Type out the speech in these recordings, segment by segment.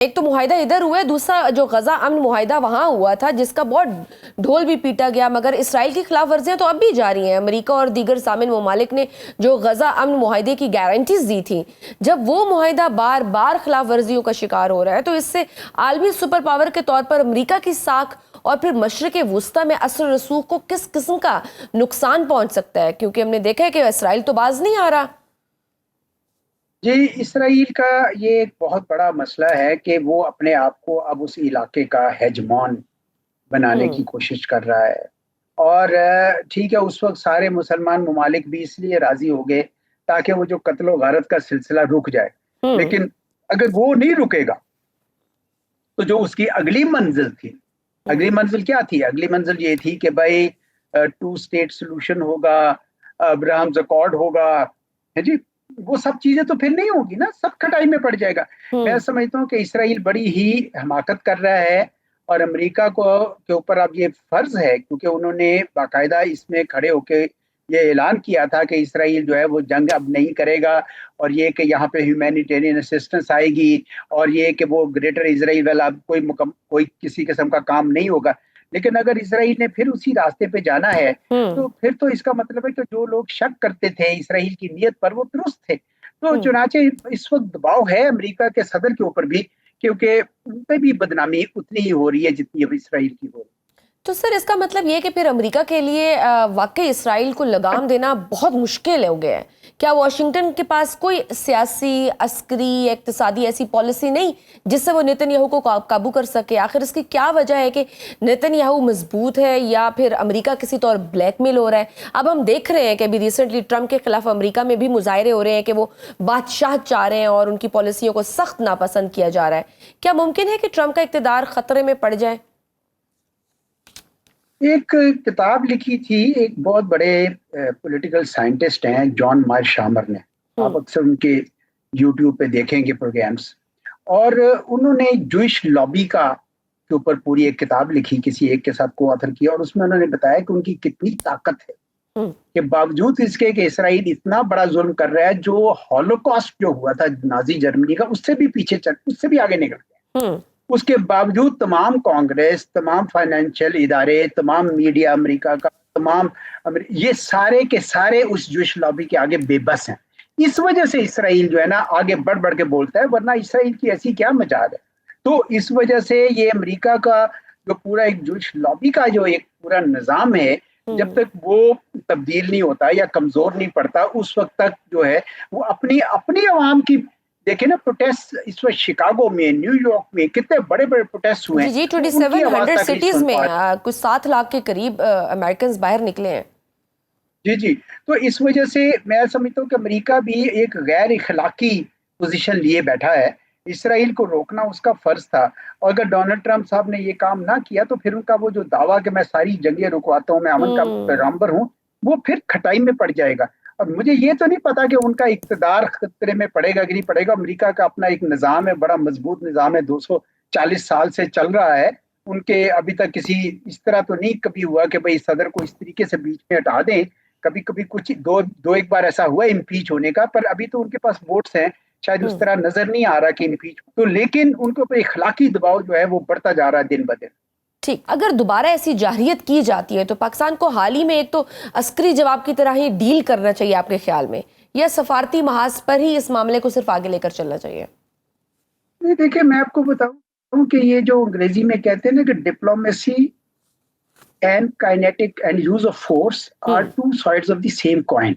एक तो मुआहिदा इधर हुआ है, दूसरा जो गजा अमन मुआहिदा वहां हुआ था जिसका बहुत ढोल भी पीटा गया, मगर इसराइल की खिलाफ वर्जियां तो अब भी जारी हैं। अमेरिका और दीगर सामिन ममालिक ने जो गजा अमन मुआहिदे की गारंटीज दी थी, जब वो मुआहिदा बार बार खिलाफ वर्जियों का शिकार हो रहा है तो इससे आलमी सुपर पावर के तौर पर अमरीका की साख और फिर मशरक़ वुस्ता में असर रसूख को किस किस्म का नुकसान पहुंच सकता है, क्योंकि हमने देखा है कि इसराइल तो बाज नहीं आ रहा। जी, इसराइल का ये एक बहुत बड़ा मसला है कि वो अपने आप को अब उस इलाके का हेजमॉन बनाने की हम्म। कोशिश कर रहा है। और ठीक है, उस वक्त सारे मुसलमान ममालिक भी इसलिए राजी हो गए ताकि वो जो कत्ल गारत का सिलसिला रुक जाए। हम्म। लेकिन अगर वो नहीं रुकेगा तो जो उसकी अगली मंजिल थी, अगली हम्म। मंजिल क्या थी? अगली मंजिल ये थी कि भाई टू स्टेट सोल्यूशन होगा, अब्राहम अकॉर्ड होगा, है जी। वो सब चीजें तो फिर नहीं होगी ना, सब खटाई में पड़ जाएगा। मैं हम्म। समझता हूँ कि इसराइल बड़ी ही हमाकत कर रहा है और अमेरिका को के ऊपर अब ये फर्ज है, क्योंकि उन्होंने बाकायदा इसमें खड़े होके ये ऐलान किया था कि इसराइल जो है वो जंग अब नहीं करेगा, और ये कि यहाँ पे ह्यूमैनिटेरियन असिस्टेंस आएगी, और ये कि वो ग्रेटर इसराइल वाला अब कोई किसी किस्म का काम नहीं होगा। लेकिन अगर इसराइल ने फिर उसी रास्ते पे जाना है हम्म। तो फिर तो इसका मतलब है कि जो लोग शक करते थे इसराइल की नीयत पर वो दुरुस्त थे। तो हम्म। चुनाचे इस वक्त दबाव है अमेरिका के सदर के ऊपर भी, क्योंकि उन पे भी बदनामी उतनी ही हो रही है जितनी अब इसराइल की हो रही है। तो सर इसका मतलब ये कि फिर अमेरिका के लिए वाकई इसराइल को लगाम देना बहुत मुश्किल हो गया है। क्या वाशिंगटन के पास कोई सियासी, अस्करी, इक्तिसादी ऐसी पॉलिसी नहीं जिससे वो नेतन्याहू को काबू कर सके? आखिर इसकी क्या वजह है कि नेतन्याहू मजबूत है या फिर अमेरिका किसी तौर ब्लैकमेल हो रहा है? अब हम देख रहे हैं कि अभी रिसेंटली ट्रंप के खिलाफ अमेरिका में भी मुजाहरे हो रहे हैं कि वो बादशाह चाह रहे हैं और उनकी पॉलिसियों को सख्त नापसंद किया जा रहा है। क्या मुमकिन है कि ट्रंप का इक़्तिदार खतरे में पड़ जाए? एक किताब लिखी थी, एक बहुत बड़े पॉलिटिकल साइंटिस्ट हैं, जॉन मार्शामर ने। आप हम्म। अक्सर उनके यूट्यूब पे देखेंगे प्रोग्राम्स। और उन्होंने जूइश लॉबी का के ऊपर पूरी एक किताब लिखी, किसी एक के साथ को ऑथर किया, और उसमें उन्होंने बताया कि उनकी कितनी ताकत है हम्म। कि बावजूद इसके कि इसराइल इतना बड़ा जुल्म कर रहा है, जो हॉलोकॉस्ट जो हुआ था नाजी जर्मनी का, उससे भी पीछे चल, उससे भी आगे निकल गया। हम्म। उसके बावजूद तमाम कांग्रेस, तमाम फाइनेंशियल इदारे, तमाम मीडिया अमेरिका का, ये सारे के सारे उस जूश लॉबी के आगे बेबस हैं। इस वजह से इसराइल जो है ना आगे बढ़ बढ़ के बोलता है, वरना इसराइल की ऐसी क्या मजाल है। तो इस वजह से ये अमेरिका का जो पूरा एक जूश लॉबी का जो एक पूरा निजाम है, जब हम्म। तक वो तब्दील नहीं होता या कमजोर नहीं पड़ता, उस वक्त तक जो है वो अपनी अपनी आवाम की। देखिए ना, प्रोटेस्ट इस वक्त शिकागो में, न्यूयॉर्क में कितने बड़े बड़े प्रोटेस्ट हुए जी हैं, जी, वो उनकी आवाज 2700 तक नहीं सिटीज सुन में पा रहे। कुछ 7 लाख के करीब अमेरिकन बाहर निकले हैं। जी जी। तो इस वजह से मैं समझता हूँ कि अमेरिका भी एक गैर इखलाकी पोजीशन लिए बैठा है। इसराइल को रोकना उसका फर्ज था, और अगर डोनाल्ड ट्रंप साहब ने ये काम ना किया तो फिर उनका वो जो दावा कि मैं सारी जंगें रुकवाता हूँ, मैं अमन का हम्म। पैगंबर हूँ, वो फिर खटाई में पड़ जाएगा। और मुझे ये तो नहीं पता कि उनका इक़्तिदार खतरे में पड़ेगा कि नहीं पड़ेगा। अमेरिका का अपना एक निज़ाम है, बड़ा मजबूत निज़ाम है, 240 साल से चल रहा है। उनके अभी तक किसी इस तरह तो नहीं कभी हुआ कि भाई सदर को इस तरीके से बीच में हटा दें। कभी कभी कुछ दो दो एक बार ऐसा हुआ इम्पीच होने का, पर अभी तो उनके पास वोट्स हैं, शायद उस हम्म। तरह नजर नहीं आ रहा कि इम्पीच तो। लेकिन उनके ऊपर इखलाकी दबाव जो है वो बढ़ता जा रहा है दिन ब दिन। ठीक, अगर दोबारा ऐसी जारहियत की जाती है तो पाकिस्तान को हाल ही में एक तो अस्करी जवाब की तरह ही डील करना चाहिए आपके ख्याल में, या सफारती महाज पर ही इस मामले को सिर्फ आगे लेकर चलना चाहिए? नहीं, देखिए मैं आपको बताऊं कि ये जो अंग्रेजी में कहते हैं ना कि diplomacy and kinetic and use of force are hmm. Two sides of the same coin.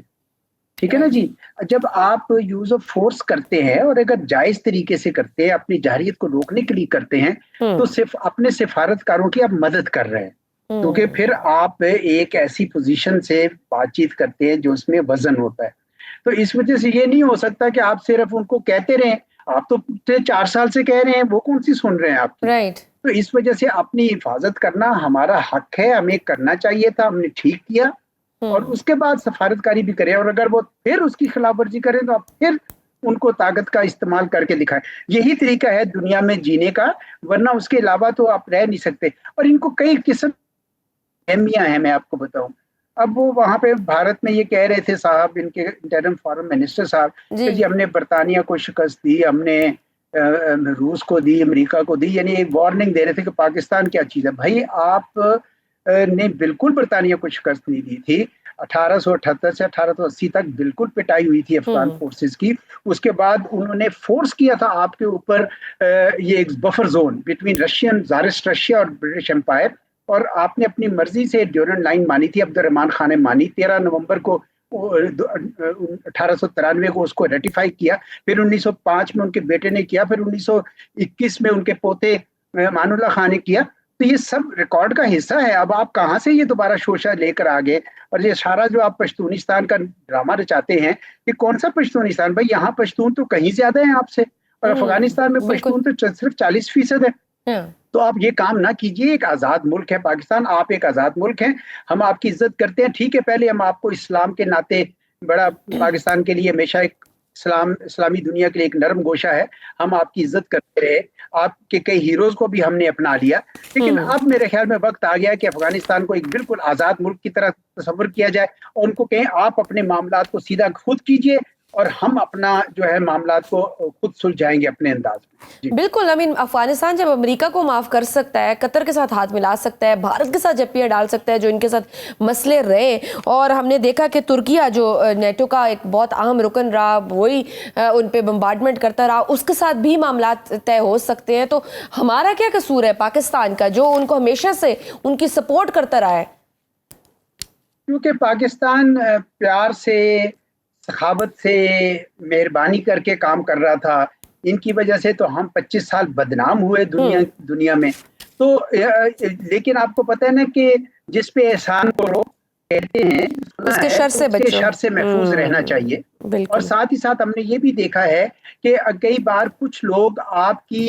ठीक है ना राइट। जी। जब आप यूज ऑफ फोर्स करते हैं और अगर जायज तरीके से करते हैं, अपनी जारहियत को रोकने के लिए करते हैं, तो हम्म। सिर्फ अपने सिफारतकारों की आप मदद कर रहे हैं, क्योंकि हम्म। फिर आप एक ऐसी पोजीशन से बातचीत करते हैं जो उसमें वजन होता है। तो इस वजह से ये नहीं हो सकता कि आप सिर्फ उनको कहते रहें। आप तो पिछले 4 साल से कह रहे हैं, वो कौन सी सुन रहे हैं आपकी। राइट। तो इस वजह से अपनी हिफाजत करना हमारा हक है, हमें करना चाहिए था, हमने ठीक किया। और हम्म। उसके बाद सफारतकारी भी करें, और अगर वो फिर उसकी खिलाफ वर्जी करें तो आप फिर उनको ताकत का इस्तेमाल करके दिखाएं। यही तरीका है दुनिया में जीने का, वरना उसके अलावा तो आप रह नहीं सकते। और इनको कई किस्म अहमियां हैं, मैं आपको बताऊं। अब वो वहां पे भारत में ये कह रहे थे साहब, इनके इंटरिम फॉरेन मिनिस्टर साहब, जी। कि जी हमने बरतानिया को शिकस्त दी, हमने रूस को दी, अमेरिका को दी, यानी एक वार्निंग दे रहे थे कि पाकिस्तान क्या चीज़ है। भाई आप ने बिल्कुल बरतानिया को शिकस्त नहीं दी थी। 1878 से 1880 तक बिल्कुल पिटाई हुई थी अफगान फोर्सेस की। उसके बाद उन्होंने फोर्स किया था आपके ऊपर ये एक buffer zone between Russian Tsarist Russia और ब्रिटिश एम्पायर, और आपने अपनी मर्जी से ड्यूरेंट लाइन मानी थी, अब्दुर्रहमान खान ने मानी। 13 नवंबर को 1893 को उसको रेटिफाई किया, फिर 1905 में उनके बेटे ने किया, फिर 1921 में उनके पोते मानुल्लाह खान ने किया। तो ये सब रिकॉर्ड का हिस्सा है। अब आप कहाँ से ये दोबारा शोशा लेकर आ गए, और ये सारा जो आप पश्तूनिस्तान का ड्रामा रचाते हैं, ये कौन सा पश्तूनिस्तान? भाई यहाँ पश्तून तो कहीं ज्यादा है आपसे, और अफगानिस्तान में पश्तून तो सिर्फ 40% है। तो आप ये काम ना कीजिए। एक आज़ाद मुल्क है पाकिस्तान, आप एक आज़ाद मुल्क हैं, हम आपकी इज्जत करते हैं। ठीक है, पहले हम आपको इस्लाम के नाते बड़ा, पाकिस्तान के लिए हमेशा एक इस्लामी दुनिया के लिए एक नरम गोशा है, हम आपकी इज्जत करते रहे, आपके कई हीरोज को भी हमने अपना लिया। लेकिन अब मेरे ख्याल में वक्त आ गया कि अफगानिस्तान को एक बिल्कुल आज़ाद मुल्क की तरह तस्वर किया जाए, और उनको कहें आप अपने मामलात को सीधा खुद कीजिए, और हम अपना जो है मामलात को खुद सुलझाएंगे अपने अंदाज में। बिल्कुल, आई मीन अफगानिस्तान जब अमेरिका को माफ कर सकता है, कतर के साथ हाथ मिला सकता है, भारत के साथ जप्पियां डाल सकता है जो इनके साथ मसले रहे, और हमने देखा कि तुर्किया जो नेटो का एक बहुत अहम रुकन रहा, वही उन पे बम्बार्डमेंट करता रहा, उसके साथ भी मामला तय हो सकते हैं। तो हमारा क्या कसूर है पाकिस्तान का, जो उनको हमेशा से उनकी सपोर्ट करता रहा है? क्योंकि पाकिस्तान प्यार से, सखावत से, मेहरबानी करके काम कर रहा था। इनकी वजह से तो हम 25 साल बदनाम हुए दुनिया में। तो लेकिन आपको पता है ना कि जिस पे एहसान को लोग कहते हैं, उसके शर से बचो, शर से महफूज रहना चाहिए। और साथ ही साथ हमने ये भी देखा है कि कई बार कुछ लोग आपकी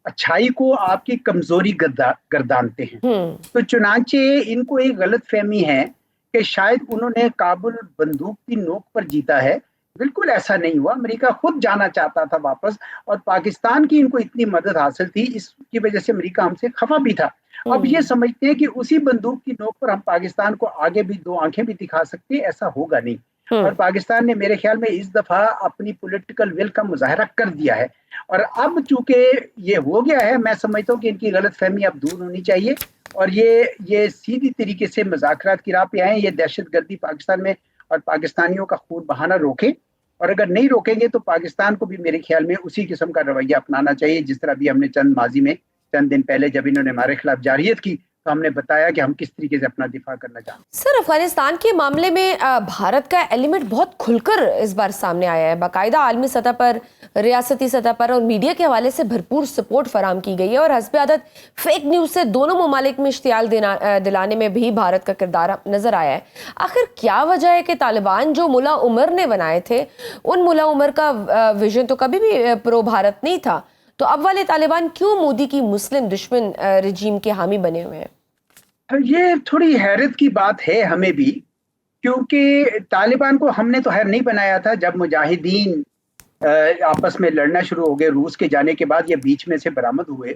अच्छाई को आपकी कमजोरी गर्दानते हैं। तो चुनांचे इनको एक गलत फहमी है कि शायद उन्होंने काबुल बंदूक की नोक पर जीता है। बिल्कुल ऐसा नहीं हुआ। अमेरिका खुद जाना चाहता था वापस, और पाकिस्तान की इनको इतनी मदद हासिल थी, इसकी वजह से अमेरिका हमसे खफा भी था। अब ये समझते हैं कि उसी बंदूक की नोक पर हम पाकिस्तान को आगे भी दो आंखें भी दिखा सकते हैं, ऐसा होगा नहीं। और पाकिस्तान ने मेरे ख्याल में इस दफा अपनी पॉलिटिकल विल का मुजाहरा कर दिया है, और अब चूंकि ये हो गया है, मैं समझता हूँ कि इनकी गलत फहमी अब दूर होनी चाहिए, और ये सीधी तरीके से मुज़ाकरात की राह पे आए। ये दहशतगर्दी पाकिस्तान में और पाकिस्तानियों का खून बहाना रोकें, और अगर नहीं रोकेंगे तो पाकिस्तान को भी मेरे ख्याल में उसी किस्म का रवैया अपनाना चाहिए, जिस तरह भी हमने चंद दिन पहले जब इन्होंने हमारे खिलाफ जारियत की, तो हमने बताया कि हम किस तरीके से अपना दिफा करना चाहते हैं। सर, अफगानिस्तान के मामले में भारत का एलिमेंट बहुत खुलकर इस बार सामने आया है। बाकायदा आलमी सतह पर, रियासती सतह पर और मीडिया के हवाले से भरपूर सपोर्ट फराम की गई है, और हस्ब आदत फेक न्यूज से दोनों ममालिक में इश्तियाल दिलाने में भी भारत का किरदार नजर आया है। आखिर क्या वजह है कि तालिबान जो मुल्ला उमर ने बनाए थे, उन मुल्ला उमर का विजन तो कभी भी प्रो भारत नहीं था, तो अब वाले तालिबान क्यों मोदी की मुस्लिम दुश्मन रजीम के हामी बने हुए हैं? ये थोड़ी हैरत की बात है हमें भी, क्योंकि तालिबान को हमने तो खैर नहीं बनाया था। जब मुजाहिदीन आपस में लड़ना शुरू हो गए रूस के जाने के बाद, ये बीच में से बरामद हुए,